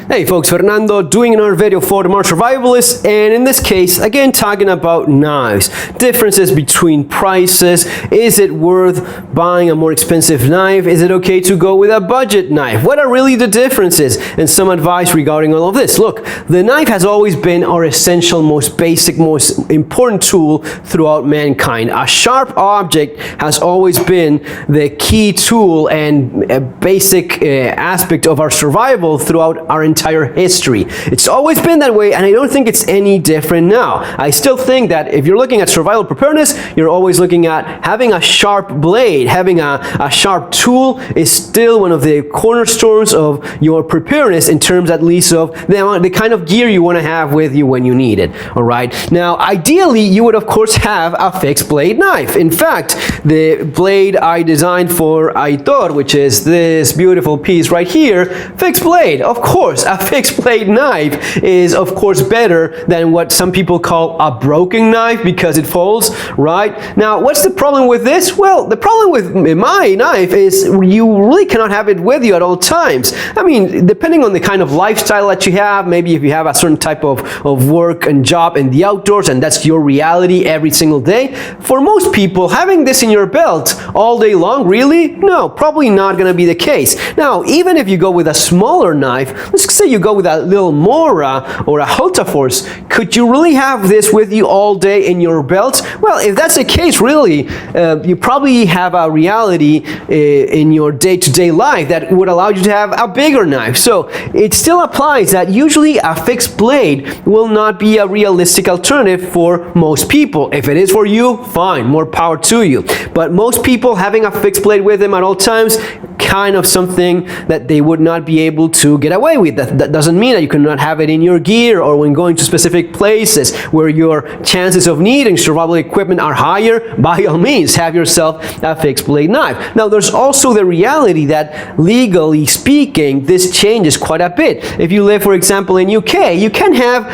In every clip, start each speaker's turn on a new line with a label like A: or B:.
A: Hey folks, Fernando doing another video for the Modern Survivalist, and in this case, again talking about knives. Differences between prices. Is it worth buying a more expensive knife? Is it okay to go with a budget knife? What are really the differences? And some advice regarding all of this. Look, the knife has always been our essential, most basic, most important tool throughout mankind. A sharp object has always been the key tool and a basic aspect of our survival throughout our entire history. It's always been that way, and I don't think it's any different now. I still think that if you're looking at survival preparedness, you're always looking at having a sharp blade, having a sharp tool is still one of the cornerstones of your preparedness in terms at least of the kind of gear you want to have with you when you need it. All right. Now, ideally, you would of course have a fixed blade knife. In fact, the blade I designed for Aitor, which is this beautiful piece right here, fixed blade. Of course, a fixed blade knife is of course better than what some people call a broken knife because it folds, right? Now, what's the problem with this? Well, the problem with my knife is you really cannot have it with you at all times. I mean, depending on the kind of lifestyle that you have, maybe if you have a certain type of work and job in the outdoors and that's your reality every single day, for most people, having this in your belt all day long, really? No, probably not going to be the case. Now, even if you go with a smaller knife, let's say you go with a little Mora or a Hultafors, could you really have this with you all day in your belt? Well, if that's the case, really, you probably have a reality in your day-to-day life that would allow you to have a bigger knife. So it still applies that usually a fixed blade will not be a realistic alternative for most people. If it is for you, fine, more power to you. But most people having a fixed blade with them at all times, kind of something that they would not be able to get away with. That doesn't mean that you cannot have it in your gear or when going to specific places where your chances of needing survival equipment are higher. By all means, have yourself a fixed blade knife. Now, there's also the reality that legally speaking, this changes quite a bit. If you live, for example, in UK, you can have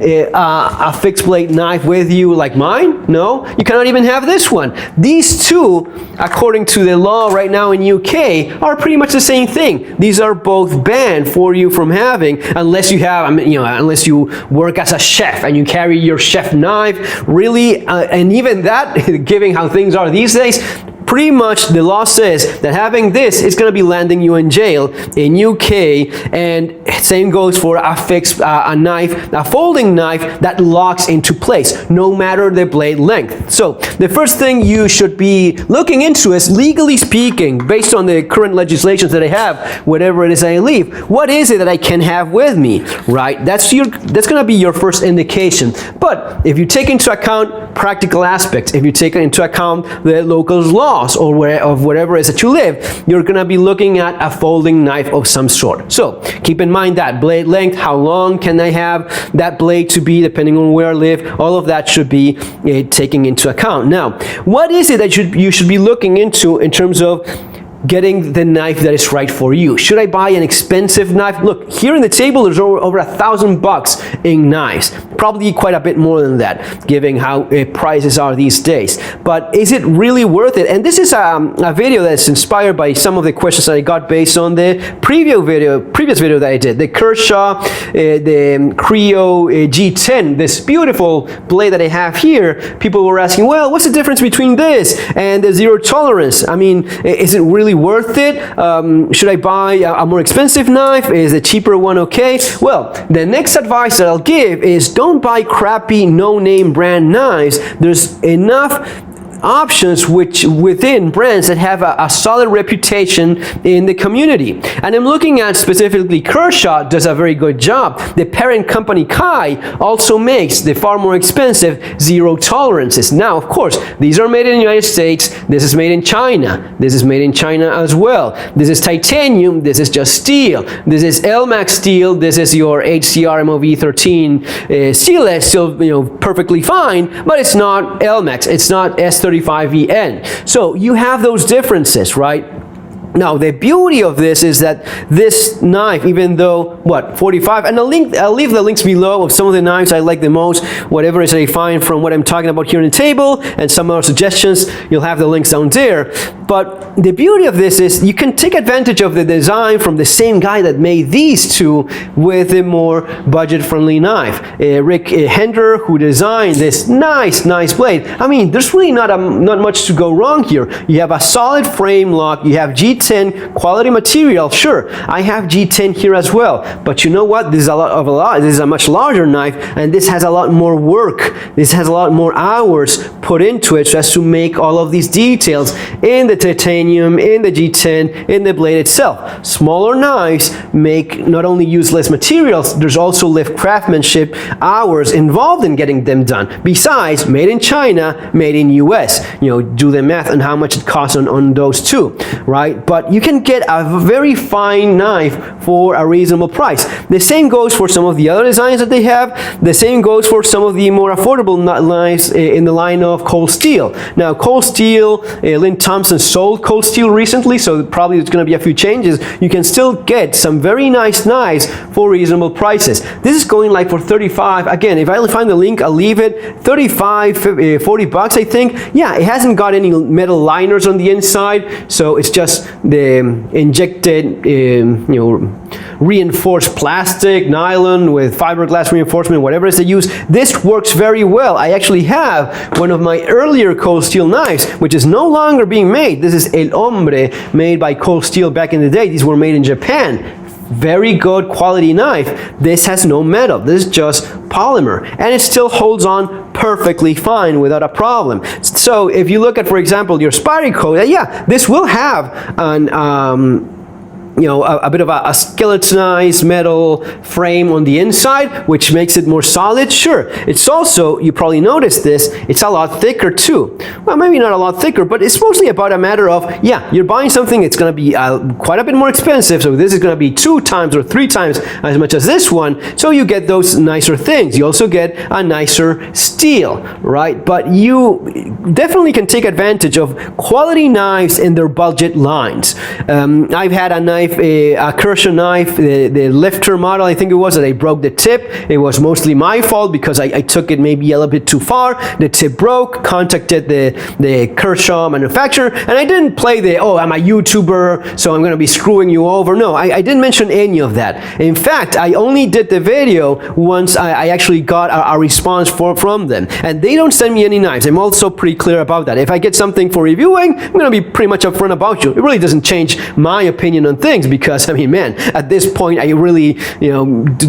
A: a fixed blade knife with you like mine. No, you cannot even have this one. These two, according to the law right now in UK, are pretty much the same thing. These are both banned for you from having unless you have, unless you work as a chef and you carry your chef knife, really, and even that, given how things are these days, pretty much the law says that having this is going to be landing you in jail in UK, and same goes for a fixed knife, a folding knife that locks into place no matter the blade length. So the first thing you should be looking into is, legally speaking, based on the current legislations that I have, whatever it is I leave, what is it that I can have with me, right? That's going to be your first indication. But if you take into account practical aspects, if you take into account the local laws or wherever it is that you live, you're going to be looking at a folding knife of some sort. So keep in mind that blade length, how long can I have that blade to be depending on where I live, all of that should be taken into account. Now, what is it that you should be looking into in terms of getting the knife that is right for you? Should I buy an expensive knife? Look, here in the table, there's over $1,000 in knives. Probably quite a bit more than that, given how prices are these days. But is it really worth it? And this is a video that's inspired by some of the questions that I got based on the previous video that I did. The Kershaw, the Creo G10, this beautiful blade that I have here. People were asking, well, what's the difference between this and the zero tolerance? I mean, is it really worth it? Should I buy a more expensive knife? Is a cheaper one okay? Well, the next advice that I'll give is don't buy crappy no-name brand knives. There's enough options within brands that have a solid reputation in the community. And I'm looking at specifically Kershaw does a very good job. The parent company Kai also makes the far more expensive zero tolerances. Now, of course, these are made in the United States. This is made in China. This is made in China as well. This is titanium. This is just steel. This is LMAX steel. This is your HCR MOV13 sealant, still perfectly fine, but it's not LMAX. It's not S35EN. So you have those differences, right? Now, the beauty of this is that this knife, even though, what, 45, and I'll leave the links below of some of the knives I like the most, whatever is I find from what I'm talking about here on the table, and some other suggestions, you'll have the links down there. But the beauty of this is you can take advantage of the design from the same guy that made these two with a more budget-friendly knife. Rick Hender, who designed this nice blade. I mean, there's really not much to go wrong here. You have a solid frame lock, you have G10 quality material. Sure, I have G10 here as well, but you know what? This is a much larger knife, and this has a lot more work. This has a lot more hours put into it just to make all of these details in the titanium, in the G10, in the blade itself. Smaller knives make not only use less materials, there's also less craftsmanship hours involved in getting them done. Besides, made in China, made in US. You know, do the math on how much it costs on those two, right? But you can get a very fine knife for a reasonable price. The same goes for some of the other designs that they have. The same goes for some of the more affordable knives in the line of Cold Steel. Now, Cold Steel, Lynn Thompson sold Cold Steel recently, so probably there's going to be a few changes. You can still get some very nice knives for reasonable prices. This is going like for 35. Again, if I find the link, I'll leave it. 35, 40 bucks, I think. Yeah, it hasn't got any metal liners on the inside, so it's just the injected, reinforced plastic, nylon with fiberglass reinforcement, whatever it is they use. This works very well. I actually have one of my earlier Cold Steel knives, which is no longer being made. This is El Hombre, made by Cold Steel back in the day. These were made in Japan. Very good quality knife. This has no metal. This is just polymer, and it still holds on perfectly fine without a problem. So if you look at, for example, your Spyderco, yeah, this will have an a bit of a skeletonized metal frame on the inside, which makes it more solid. Sure, it's also, you probably noticed this, it's a lot thicker too. Well, maybe not a lot thicker, but it's mostly about a matter of, yeah, you're buying something, it's going to be quite a bit more expensive, so this is going to be 2 times or 3 times as much as this one, so you get those nicer things. You also get a nicer steel, right? But you definitely can take advantage of quality knives in their budget lines. I've had a knife, a Kershaw knife, the lifter model, I think it was, that I broke the tip. It was mostly my fault because I took it maybe a little bit too far. The tip broke, contacted the Kershaw manufacturer, and I didn't play the, oh, I'm a YouTuber, so I'm going to be screwing you over. No, I didn't mention any of that. In fact, I only did the video once I actually got a response from them, and they don't send me any knives. I'm also pretty clear about that. If I get something for reviewing, I'm going to be pretty much upfront about you. It really doesn't change my opinion on things, because I mean, man, at this point I really,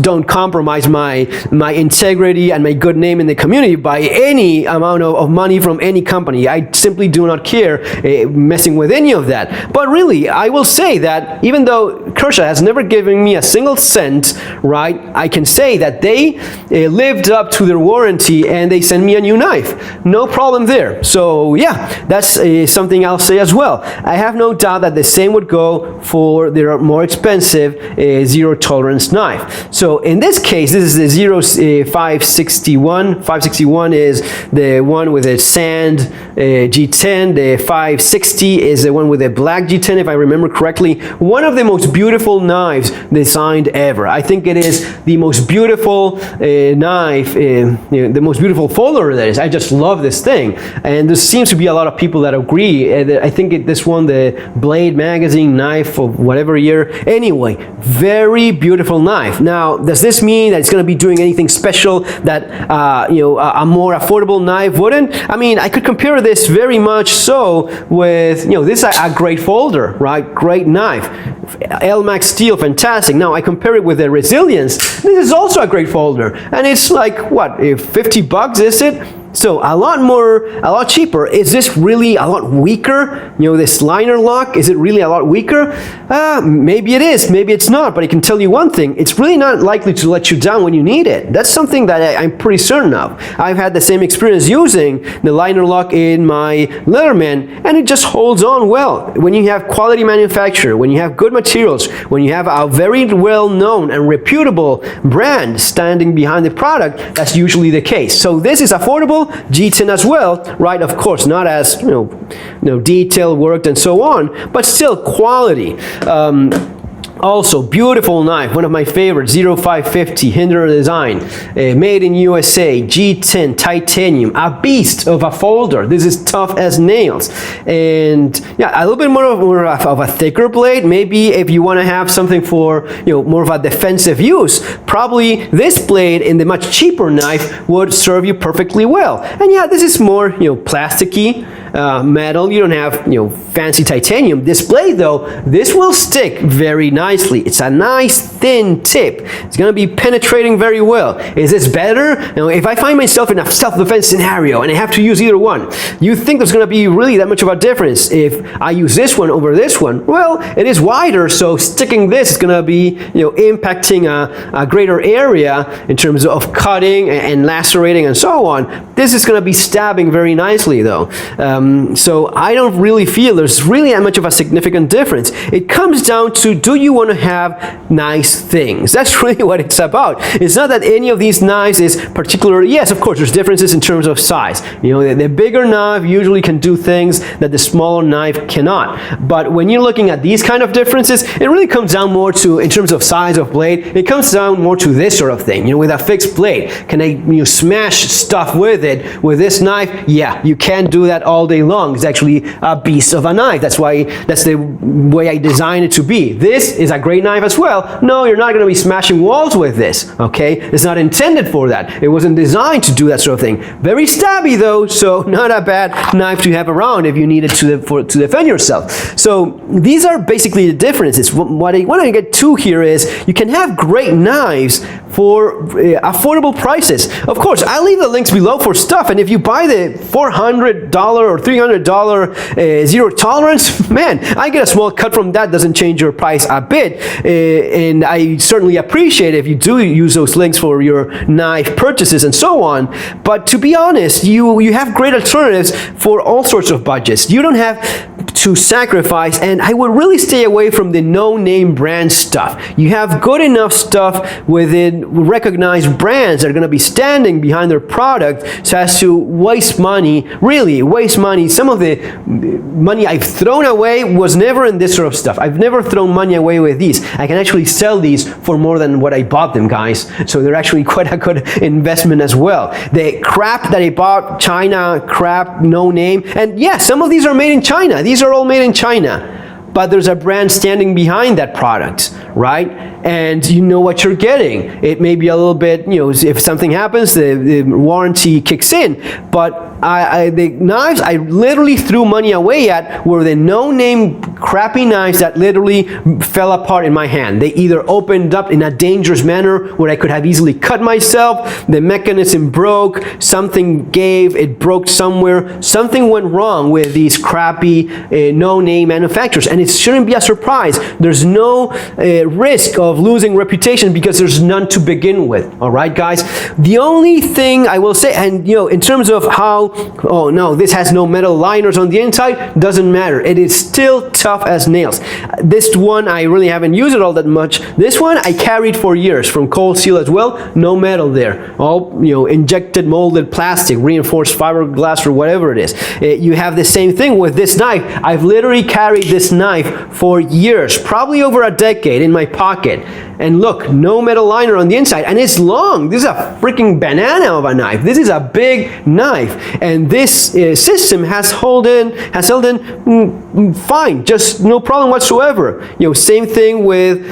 A: don't compromise my integrity and my good name in the community by any amount of money from any company. I simply do not care messing with any of that. But really, I will say that even though Kershaw has never given me a single cent, right, I can say that they lived up to their warranty and they sent me a new knife. No problem there. So yeah, that's something I'll say as well. I have no doubt that the same would go for their more expensive zero tolerance knife. So in this case, this is the 561. 561 is the one with a sand G10. The 560 is the one with a black G10, if I remember correctly. One of the most beautiful knives designed ever. I think it is the most beautiful knife, the most beautiful folder that is. I just love this thing, and there seems to be a lot of people that agree. I think this won the Blade magazine knife of whatever year. Anyway, very beautiful knife. Now, does this mean that it's going to be doing anything special that a more affordable knife wouldn't? I mean, I could compare this very much so with, this is a great folder, right? Great knife. LMAX steel, fantastic. Now I compare it with the Resilience. This is also a great folder, and it's like, what, 50 bucks, is it? So a lot cheaper. Is this really a lot weaker? This liner lock, is it really a lot weaker? Maybe it is, maybe it's not, but I can tell you one thing, it's really not likely to let you down when you need it. That's something that I'm pretty certain of. I've had the same experience using the liner lock in my Leatherman, and it just holds on well. When you have quality manufacturer, when you have good materials, when you have a very well-known and reputable brand standing behind the product, that's usually the case. So this is affordable. beautiful. G10 as well, right? Of course, not as detail worked and so on, but still quality. Also, beautiful knife, one of my favorites, 0550 Hinder design, made in USA, G10 titanium, a beast of a folder. This is tough as nails, and yeah, a little bit more of a thicker blade. Maybe if you want to have something for more of a defensive use, probably this blade in the much cheaper knife would serve you perfectly well. And yeah, this is more plasticky. Metal, you don't have fancy titanium. This blade though, this will stick very nicely. It's a nice thin tip. It's going to be penetrating very well. Is this better? If I find myself in a self-defense scenario and I have to use either one, you think there's going to be really that much of a difference if I use this one over this one? Well, it is wider, so sticking this is going to be impacting a greater area in terms of cutting and lacerating and so on. This is going to be stabbing very nicely though. So I don't really feel there's really that much of a significant difference. It comes down to, do you want to have nice things? That's really what it's about. It's not that any of these knives is particular. Yes, of course, there's differences in terms of size. The bigger knife usually can do things that the smaller knife cannot. But when you're looking at these kind of differences, it really comes down more to, in terms of size of blade, it comes down more to this sort of thing. With a fixed blade, can I smash stuff with it? With this knife, yeah, you can't do that all day long. It's actually a beast of a knife. That's the way I designed it to be. This is a great knife as well. No, you're not going to be smashing walls with this, okay? It's not intended for that. It wasn't designed to do that sort of thing. Very stabby though, so not a bad knife to have around if you need it to defend yourself. So these are basically the differences. What I want to get to here is you can have great knives for affordable prices. Of course, I'll leave the links below for stuff, and if you buy the $400 or $300 zero tolerance, man, I get a small cut from that. Doesn't change your price a bit, and I certainly appreciate it if you do use those links for your knife purchases and so on. But to be honest, you have great alternatives for all sorts of budgets. You don't have to sacrifice, and I would really stay away from the no-name brand stuff. You have good enough stuff within recognized brands that are going to be standing behind their product so as to waste money, really waste money. Some of the money I've thrown away was never in this sort of stuff. I've never thrown money away with these. I can actually sell these for more than what I bought them, guys. So they're actually quite a good investment as well. The crap that I bought, China crap, no name, and yeah, some of these are made in China. These are all made in China. But there's a brand standing behind that product, right? And you know what you're getting. It may be a little bit, if something happens, the warranty kicks in. But the knives I literally threw money away at were the no-name crappy knives that literally fell apart in my hand. They either opened up in a dangerous manner where I could have easily cut myself, the mechanism broke, something gave, it broke somewhere, something went wrong with these crappy no-name manufacturers. And it shouldn't be a surprise. There's no risk of losing reputation because there's none to begin with. All right, guys? The only thing I will say, and in terms of how, oh no, this has no metal liners on the inside, doesn't matter. It is still tough as nails. This one, I really haven't used it all that much. This one I carried for years from Cold Steel as well. No metal there. All, injected molded plastic, reinforced fiberglass or whatever it is. You have the same thing with this knife. I've literally carried this knife for years, probably over a decade in my pocket. And look, no metal liner on the inside, and it's long. This is a freaking banana of a knife. This is a big knife, and this system has held in fine, just no problem whatsoever. Same thing with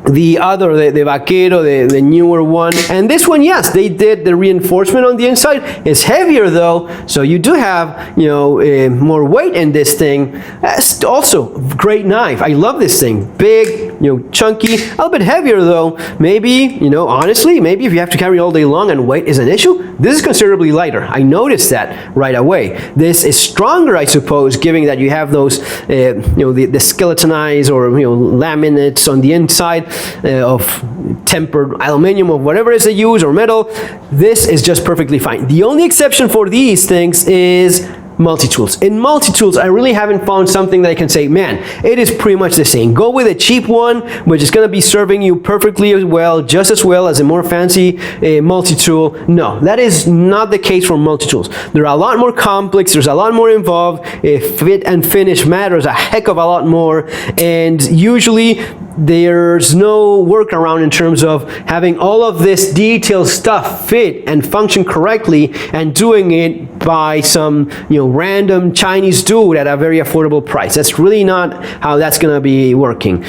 A: the other, the Vaquero, the newer one. And this one, yes, they did the reinforcement on the inside. It's heavier though, so you do have, more weight in this thing. That's also great knife. I love this thing. Big, chunky, a little bit heavier though. Maybe, honestly, maybe if you have to carry all day long and weight is an issue, this is considerably lighter. I noticed that right away. This is stronger, I suppose, given that you have those, the skeletonized or, laminates on the inside. Of tempered aluminum or whatever it is they use, or metal. This is just perfectly fine. The only exception for these things is multi-tools. In multi-tools, I really haven't found something that I can say, man, it is pretty much the same. Go with a cheap one, which is going to be serving you perfectly as well, just as well as a more fancy multi-tool. No, that is not the case for multi-tools. They're a lot more complex, there's a lot more involved, fit and finish matters a heck of a lot more, and usually there's no workaround in terms of having all of this detailed stuff fit and function correctly and doing it by some random Chinese dude at a very affordable price. That's really not how that's going to be working.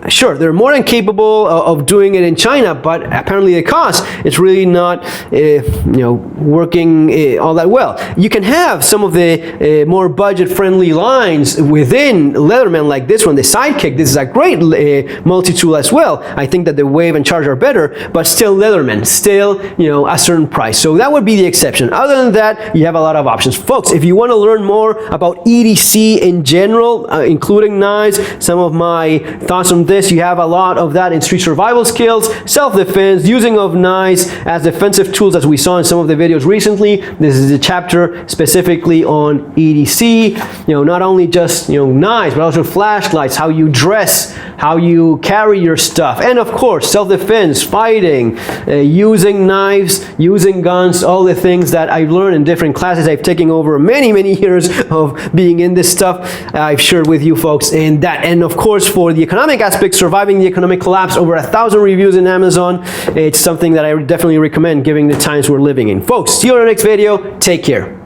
A: Sure, they're more than capable of doing it in China, but apparently the cost is really not working all that well. You can have some of the more budget-friendly lines within Leatherman, like this one, the Sidekick. This is a great multi-tool as well. I think that the Wave and Charge are better, but still Leatherman, still a certain price. So that would be the exception. Other than that, you have a lot of options. Folks, if you want to learn more about EDC in general, including knives, some of my thoughts on this, you have a lot of that in street survival skills, self-defense, using of knives as defensive tools, as we saw in some of the videos recently. This is a chapter specifically on EDC, not only just knives, but also flashlights, how you dress, how you carry your stuff, and of course self-defense, fighting, using knives, using guns, all the things that I've learned in different classes I've taken over many years of being in this stuff. I've shared with you folks in that. And of course, for the economic aspect, surviving the economic collapse, over 1,000 reviews in Amazon. It's something that I definitely recommend given the times we're living in. Folks, see you on the next video. Take care.